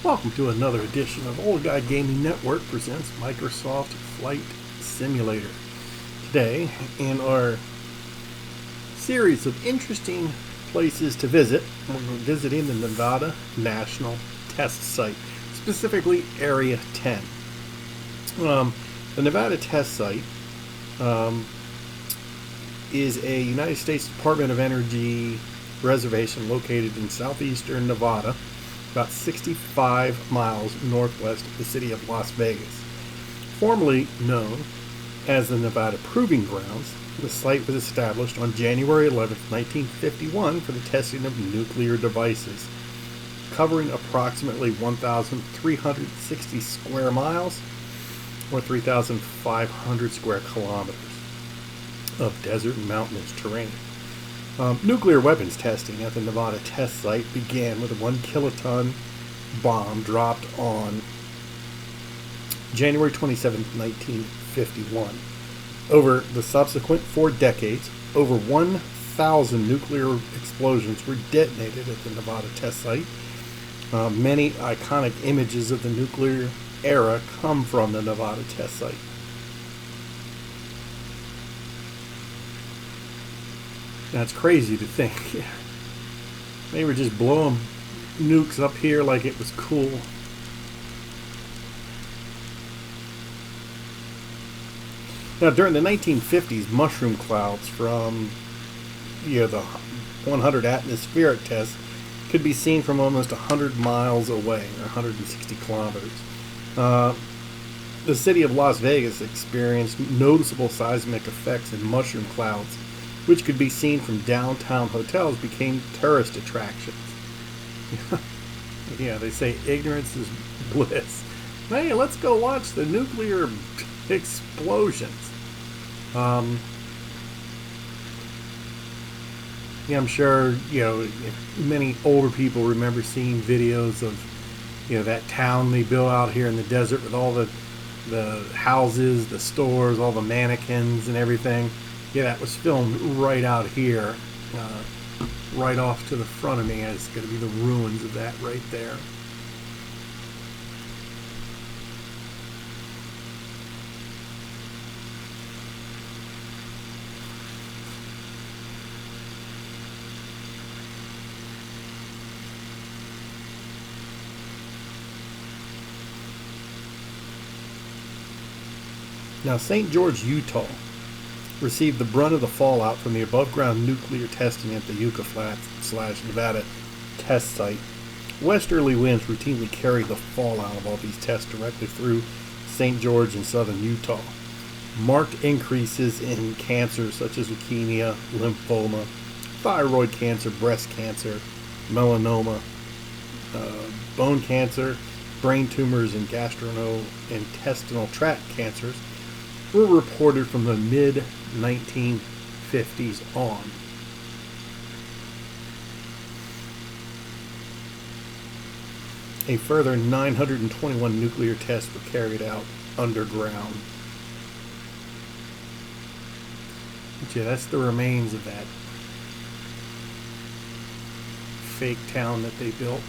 Welcome to another edition of Old Guy Gaming Network presents Microsoft Flight Simulator. Today, in our series of interesting places to visit, we're visiting the Nevada National Test Site, specifically Area 10. The Nevada Test Site is a United States Department of Energy reservation located in southeastern Nevada, about 65 miles northwest of the city of Las Vegas. Formerly known as the Nevada Proving Grounds, the site was established on January 11, 1951 for the testing of nuclear devices, covering approximately 1,360 square miles or 3,500 square kilometers of desert and mountainous terrain. Nuclear weapons testing at the Nevada test site began with a 1 kiloton bomb dropped on January 27, 1951. Over the subsequent 4 decades, over 1,000 nuclear explosions were detonated at the Nevada test site. Many iconic images of the nuclear era come from the Nevada test site. That's crazy to think. They were just blowing nukes up here like it was cool. Now, during the 1950s, mushroom clouds from the 100 atmospheric test could be seen from almost 100 miles away, or 160 kilometers. The city of Las Vegas experienced noticeable seismic effects in mushroom clouds, which could be seen from downtown hotels, became tourist attractions. Yeah, they say ignorance is bliss. Hey, let's go watch the nuclear explosions. Yeah, I'm sure, many older people remember seeing videos of, that town they built out here in the desert with all the houses, the stores, all the mannequins and everything. Yeah, that was filmed right out here, right off to the front of me. It's going to be the ruins of that right there. Now, St. George, Utah received the brunt of the fallout from the above-ground nuclear testing at the Yucca Flats/Nevada test site. Westerly winds routinely carry the fallout of all these tests directly through St. George and southern Utah. Marked increases in cancers such as leukemia, lymphoma, thyroid cancer, breast cancer, melanoma, bone cancer, brain tumors, and gastrointestinal tract cancers were reported from the mid-1950s on. A further 921 nuclear tests were carried out underground. But yeah, that's the remains of that fake town that they built.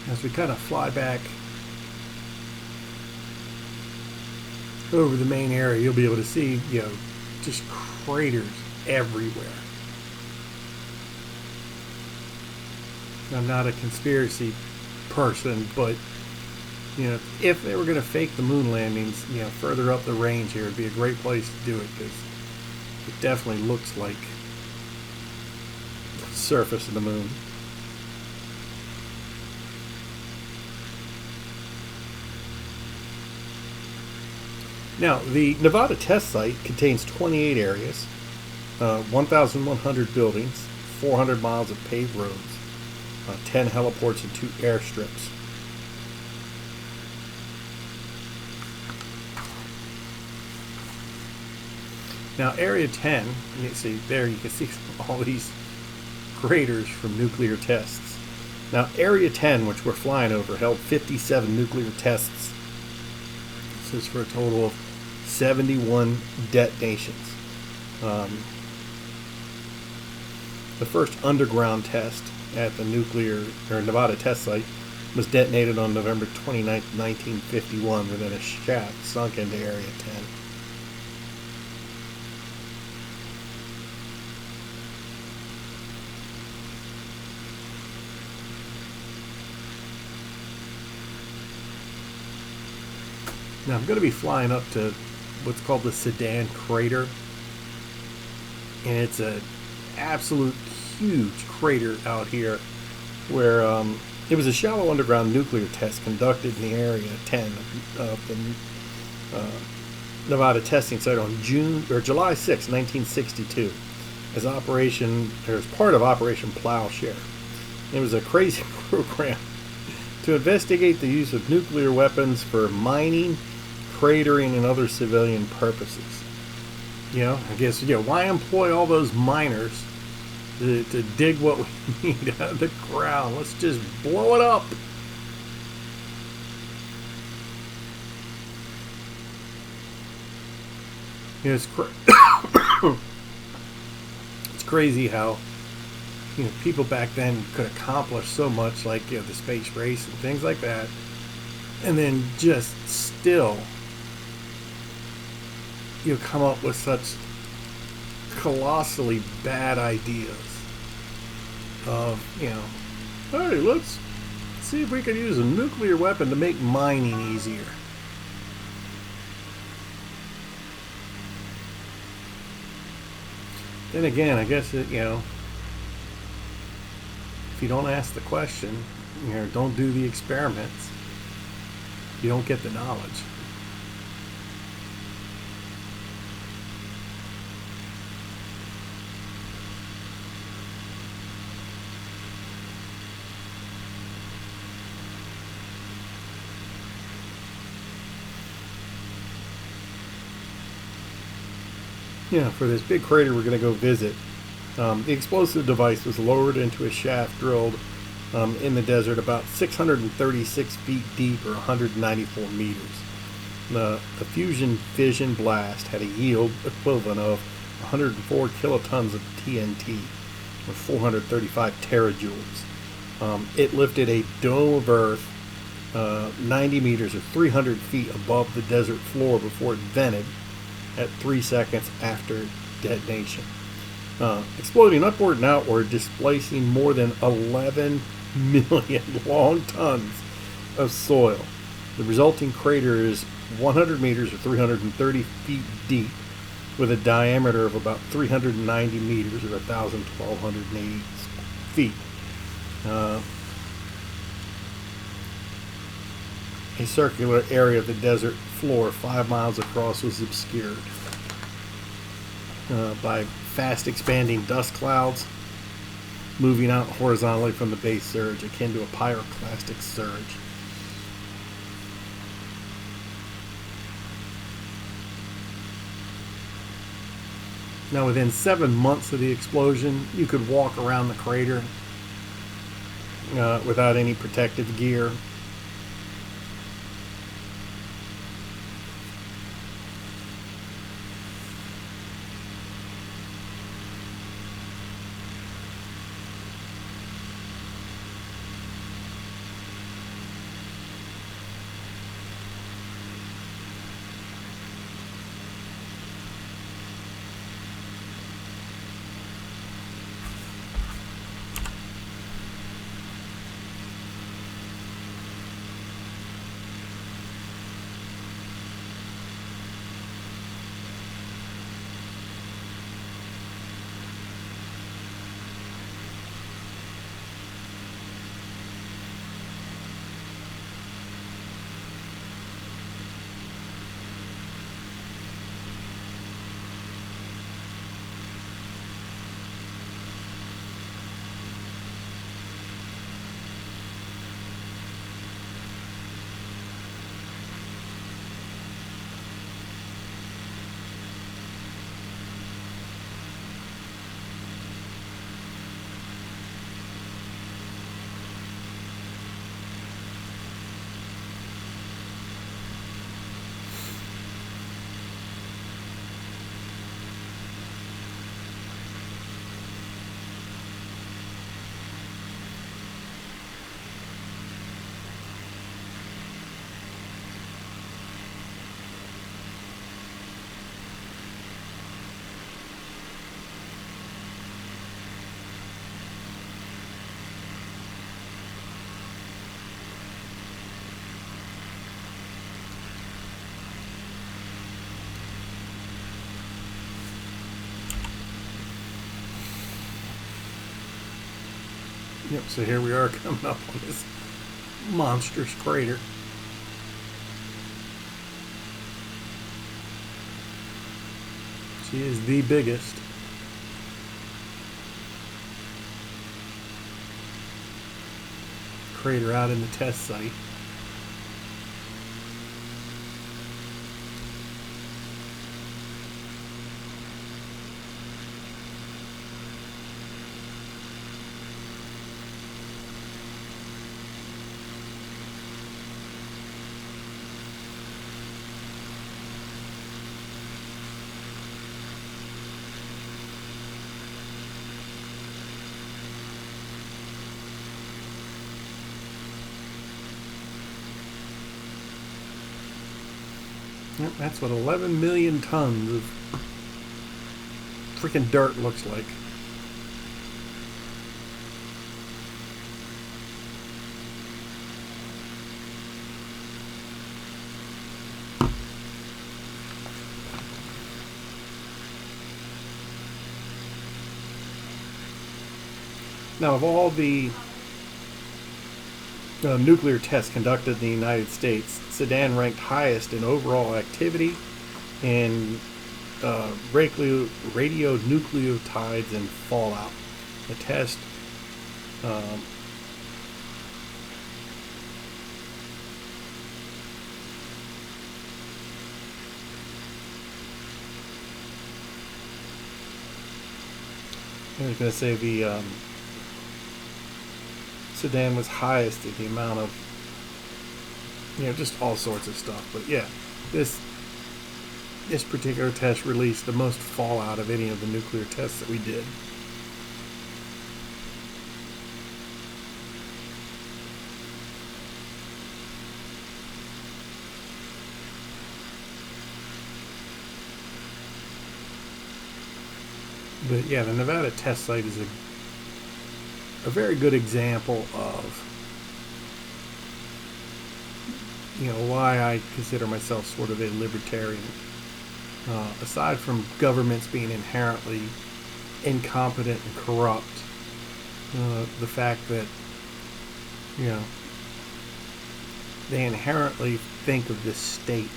As we kind of fly back over the main area, you'll be able to see, just craters everywhere. I'm not a conspiracy person, but, if they were going to fake the moon landings, further up the range here, it'd be a great place to do it, because it definitely looks like the surface of the moon. Now, the Nevada test site contains 28 areas, 1,100 buildings, 400 miles of paved roads, 10 heliports, and 2 airstrips. Now, Area 10, you see there, you can see all these craters from nuclear tests. Now, Area 10, which we're flying over, held 57 nuclear tests. This is for a total of 71 detonations. The first underground test at the nuclear or Nevada test site was detonated on November 29, 1951, within a shaft sunk into Area 10. Now I'm going to be flying up to what's called the Sedan Crater, and it's an absolute huge crater out here where it was a shallow underground nuclear test conducted in the Area 10 of the Nevada testing site on July 6, 1962, as part of Operation Plowshare. It was a crazy program to investigate the use of nuclear weapons for mining, cratering, and other civilian purposes. I guess, why employ all those miners to dig what we need out of the ground? Let's just blow it up. It's it's crazy how people back then could accomplish so much, like the space race and things like that, and then just still come up with such colossally bad ideas of hey, let's see if we can use a nuclear weapon to make mining easier. Then again, I guess if you don't ask the question, don't do the experiments, you don't get the knowledge. For this big crater we're going to go visit, the explosive device was lowered into a shaft drilled in the desert about 636 feet deep, or 194 meters. The fusion fission blast had a yield equivalent of 104 kilotons of TNT, or 435 terajoules. It lifted a dome of earth 90 meters, or 300 feet above the desert floor before it vented at 3 seconds after detonation, exploding upward and outward, displacing more than 11 million long tons of soil. The resulting crater is 100 meters, or 330 feet deep, with a diameter of about 390 meters, or 1,280 feet. A circular area of the desert floor 5 miles across was obscured by fast expanding dust clouds moving out horizontally from the base surge, akin to a pyroclastic surge. Now, within 7 months of the explosion, you could walk around the crater without any protective gear. Yep, so here we are coming up on this monstrous crater. She is the biggest. Crater out in the test site. Yep, that's what 11 million tons of freaking dirt looks like. Now, of all the nuclear tests conducted in the United States, Sudan ranked highest in overall activity and radionucleotides and fallout. The test I was going to say the Sudan was highest in the amount of, just all sorts of stuff. But yeah, this particular test released the most fallout of any of the nuclear tests that we did. But yeah, the Nevada test site is a very good example of why I consider myself sort of a libertarian. Aside from governments being inherently incompetent and corrupt, the fact that they inherently think of the state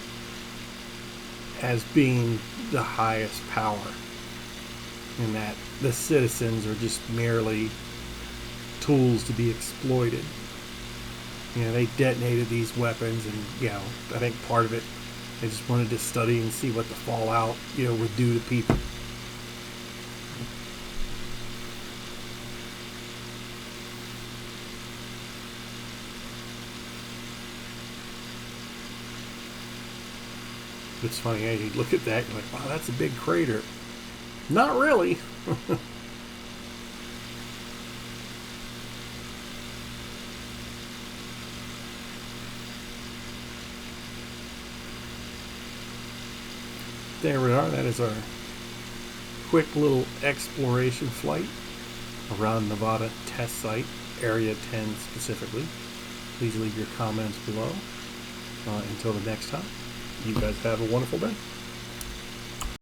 as being the highest power, and that the citizens are just merely tools to be exploited. They detonated these weapons, and I think part of it, they just wanted to study and see what the fallout would do to people. It's funny, you look at that and you're like, wow, that's a big crater. Not really. There we are. That is our quick little exploration flight around Nevada test site, Area 10 specifically. Please leave your comments below. Until the next time, you guys have a wonderful day.